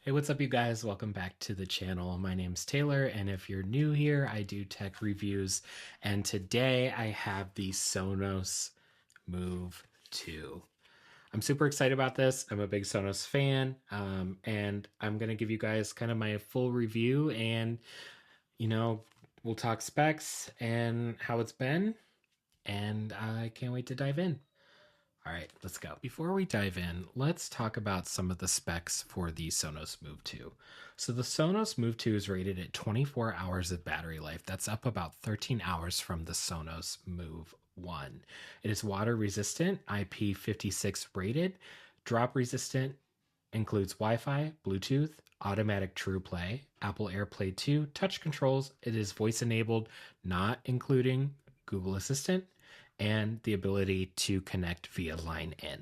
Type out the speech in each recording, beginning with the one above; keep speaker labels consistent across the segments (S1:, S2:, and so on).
S1: Hey, what's up, you guys? Welcome back to the channel. My name's Taylor, and if you're new here, I do tech reviews. And today I have the Sonos Move 2. I'm super excited about this. I'm a big Sonos fan, and I'm going to give you guys kind of my full review and, you know, we'll talk specs and how it's been, and I can't wait to dive in. All right, let's go. Before we dive in, let's talk about some of the specs for the Sonos Move 2. So the Sonos Move 2 is rated at 24 hours of battery life. That's up about 13 hours from the Sonos Move 1. It is water resistant, IP56 rated, drop resistant, includes Wi-Fi, Bluetooth, automatic Trueplay, Apple AirPlay 2, touch controls. It is voice enabled, not including Google Assistant, and the ability to connect via line in.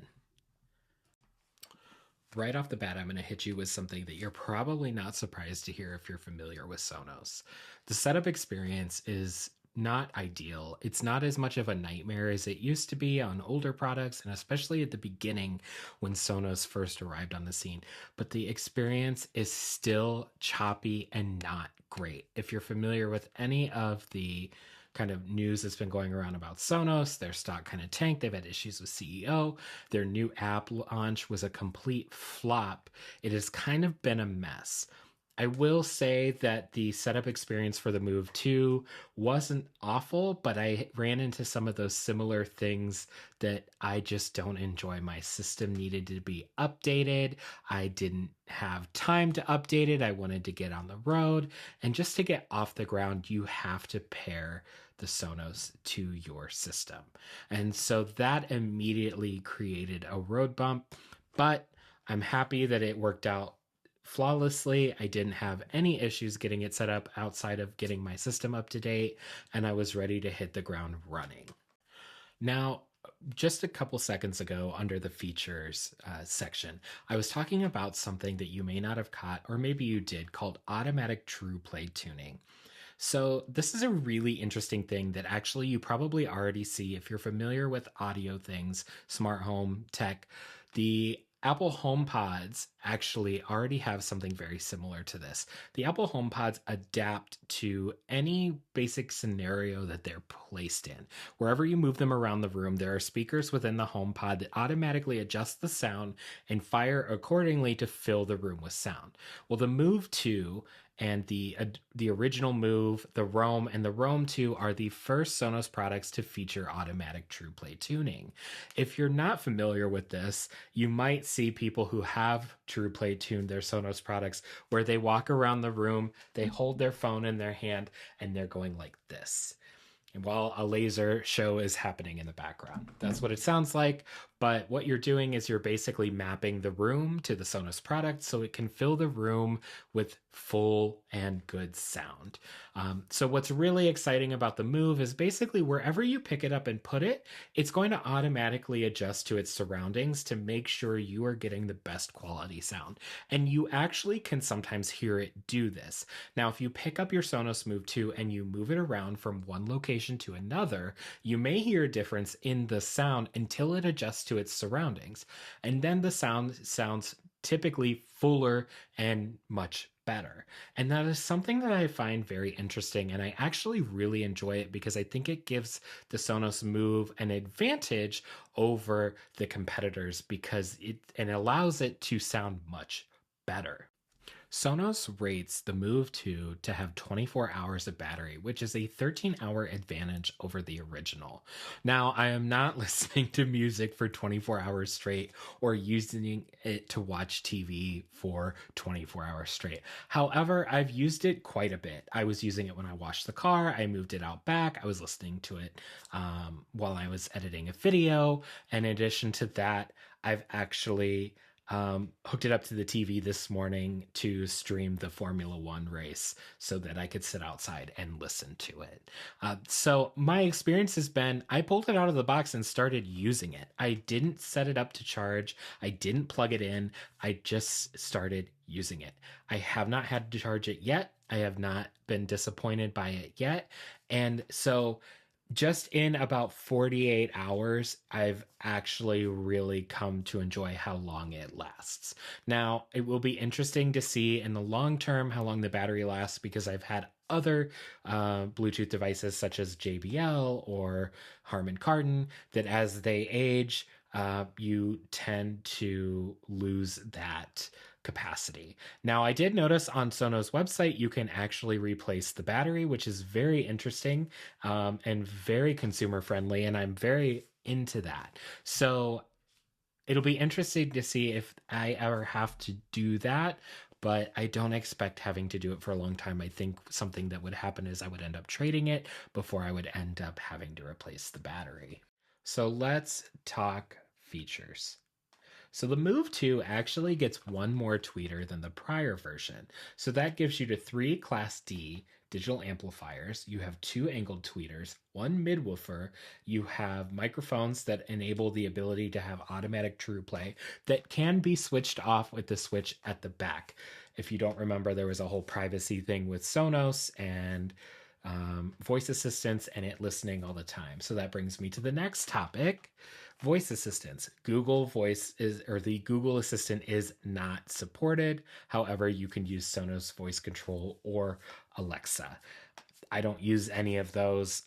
S1: Right off the bat, I'm going to hit you with something that you're probably not surprised to hear if you're familiar with Sonos. The setup experience is not ideal. It's not as much of a nightmare as it used to be on older products, and especially at the beginning when Sonos first arrived on the scene. But the experience is still choppy and not great. If you're familiar with any of the kind of news that's been going around about Sonos, their stock kind of tanked. They've had issues with CEO. Their new app launch was a complete flop. It has kind of been a mess. I will say that the setup experience for the Move 2 wasn't awful, but I ran into some of those similar things that I just don't enjoy. My system needed to be updated. I didn't have time to update it. I wanted to get on the road. And just to get off the ground, you have to pair the Sonos to your system. And so that immediately created a road bump, but I'm happy that it worked out flawlessly. I didn't have any issues getting it set up outside of getting my system up to date, and I was ready to hit the ground running. Now, just a couple seconds ago, under the features section, I was talking about something that you may not have caught, or maybe you did, called automatic Trueplay tuning. So, this is a really interesting thing that actually you probably already see if you're familiar with audio things, smart home tech. The Apple HomePods actually already have something very similar to this. The Apple HomePods adapt to any basic scenario that they're placed in. Wherever you move them around the room, there are speakers within the HomePod that automatically adjust the sound and fire accordingly to fill the room with sound. Well, the Move 2 and the original Move, the Roam, and the Roam 2 are the first Sonos products to feature automatic Trueplay tuning. If you're not familiar with this, you might see people who have Trueplay tuned their Sonos products where they walk around the room, they hold their phone in their hand, and they're going like this. And while a laser show is happening in the background, that's what it sounds like. But what you're doing is you're basically mapping the room to the Sonos product so it can fill the room with full and good sound. So what's really exciting about the Move is basically wherever you pick it up and put it, it's going to automatically adjust to its surroundings to make sure you are getting the best quality sound. And you actually can sometimes hear it do this. Now, if you pick up your Sonos Move 2 and you move it around from one location to another, you may hear a difference in the sound until it adjusts to its surroundings. And then the sound sounds typically fuller and much better. And that is something that I find very interesting. And I actually really enjoy it because I think it gives the Sonos Move an advantage over the competitors because it allows it to sound much better. Sonos rates the Move 2 to have 24 hours of battery, which is a 13-hour advantage over the original. Now, I am not listening to music for 24 hours straight or using it to watch TV for 24 hours straight. However, I've used it quite a bit. I was using it when I washed the car. I moved it out back. I was listening to it while I was editing a video. In addition to that, I've actually hooked it up to the TV this morning to stream the Formula One race so that I could sit outside and listen to it. So my experience has been, I pulled it out of the box and started using it. I didn't set it up to charge. I didn't plug it in. I just started using it. I have not had to charge it yet. I have not been disappointed by it yet. And so just in about 48 hours, I've actually really come to enjoy how long it lasts. Now, it will be interesting to see in the long term how long the battery lasts because I've had other Bluetooth devices such as JBL or Harman Kardon that as they age, you tend to lose that capacity. Now, I did notice on Sonos website you can actually replace the battery, which is very interesting and very consumer friendly, and I'm very into that. So it'll be interesting to see if I ever have to do that, but I don't expect having to do it for a long time. I think something that would happen is I would end up trading it before I would end up having to replace the battery. So let's talk features. So the Move 2 actually gets one more tweeter than the prior version. So that gives you the three Class D digital amplifiers. You have two angled tweeters, one midwoofer. You have microphones that enable the ability to have automatic Trueplay that can be switched off with the switch at the back. If you don't remember, there was a whole privacy thing with Sonos and voice assistants and it listening all the time. So that brings me to the next topic, voice assistants. Google Voice is, or the Google Assistant is not supported. However, you can use Sonos voice control or Alexa. I don't use any of those.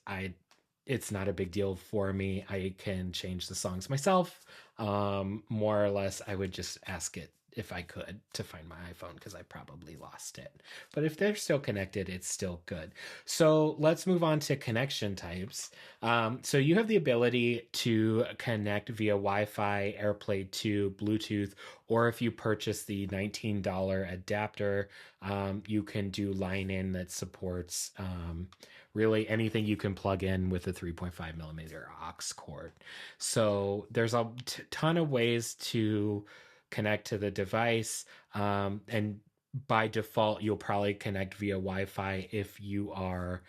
S1: It's not a big deal for me. I can change the songs myself. More or less, I would just ask it if I could to find my iPhone because I probably lost it. But if they're still connected, it's still good. So let's move on to connection types. So you have the ability to connect via Wi-Fi, AirPlay 2, Bluetooth, or if you purchase the $19 adapter, you can do line in that supports really anything you can plug in with a 3.5 millimeter aux cord. So there's a ton of ways to connect to the device. And by default, you'll probably connect via Wi-Fi if you are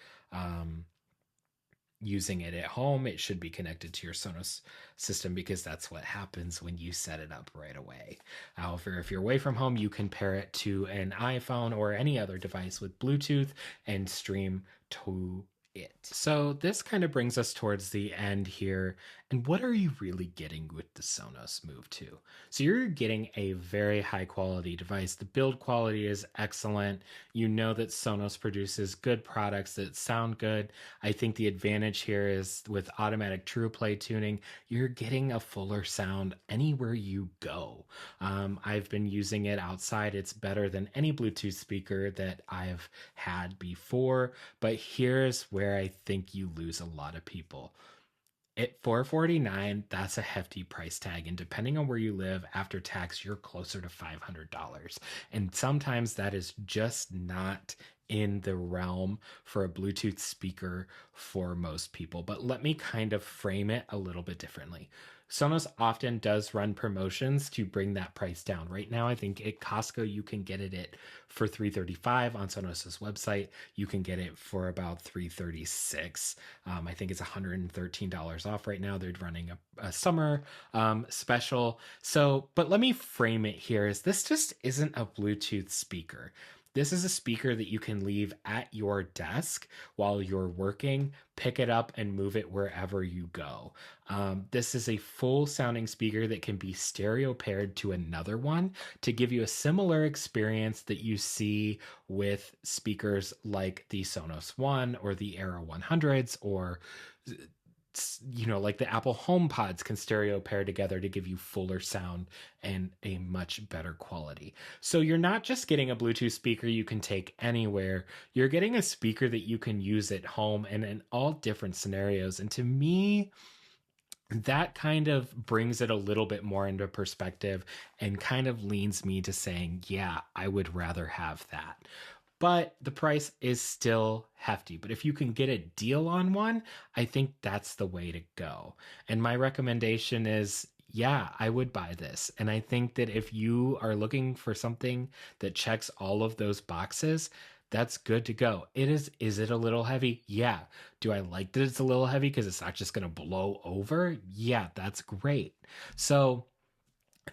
S1: using it at home. It should be connected to your Sonos system because that's what happens when you set it up right away. However, if you're away from home, you can pair it to an iPhone or any other device with Bluetooth and stream to it. So this kind of brings us towards the end here. And what are you really getting with the Sonos Move 2? So you're getting a very high quality device. The build quality is excellent. You know that Sonos produces good products that sound good. I think the advantage here is with automatic Trueplay tuning, you're getting a fuller sound anywhere you go. I've been using it outside. It's better than any Bluetooth speaker that I've had before. But here's where I think you lose a lot of people. At $449, that's a hefty price tag. And depending on where you live, after tax, you're closer to $500. And sometimes that is just not in the realm for a Bluetooth speaker for most people. But let me kind of frame it a little bit differently. Sonos often does run promotions to bring that price down. Right now, I think at Costco you can get it at for $335 on Sonos's website. You can get it for about $336. I think it's $113 off right now. They're running a summer special. So, but let me frame it here as this just isn't a Bluetooth speaker. This is a speaker that you can leave at your desk while you're working, pick it up, and move it wherever you go. This is a full sounding speaker that can be stereo paired to another one to give you a similar experience that you see with speakers like the Sonos One or the Era 100s or like the Apple HomePods can stereo pair together to give you fuller sound and a much better quality. So you're not just getting a Bluetooth speaker you can take anywhere. You're getting a speaker that you can use at home and in all different scenarios. And to me, that kind of brings it a little bit more into perspective and kind of leans me to saying, yeah, I would rather have that. But the price is still hefty. But if you can get a deal on one, I think that's the way to go. And my recommendation is, yeah, I would buy this. And I think that if you are looking for something that checks all of those boxes, that's good to go. Is it a little heavy? Yeah. Do I like that it's a little heavy because it's not just going to blow over? Yeah, that's great. So,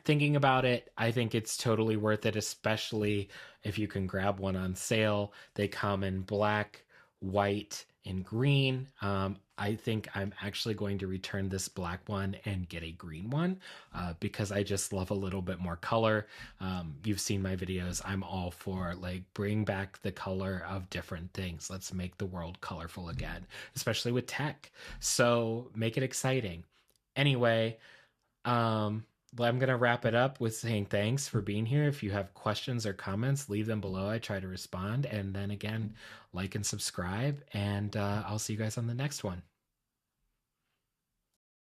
S1: thinking about it, I think it's totally worth it, especially if you can grab one on sale. They come in black, white, in green. I think I'm actually going to return this black one and get a green one because I just love a little bit more color. You've seen my videos. I'm all for like bring back the color of different things. Let's make the world colorful again, especially with tech. So make it exciting. Anyway, well, I'm going to wrap it up with saying thanks for being here. If you have questions or comments, leave them below. I try to respond. And then again, like and subscribe. And I'll see you guys on the next one.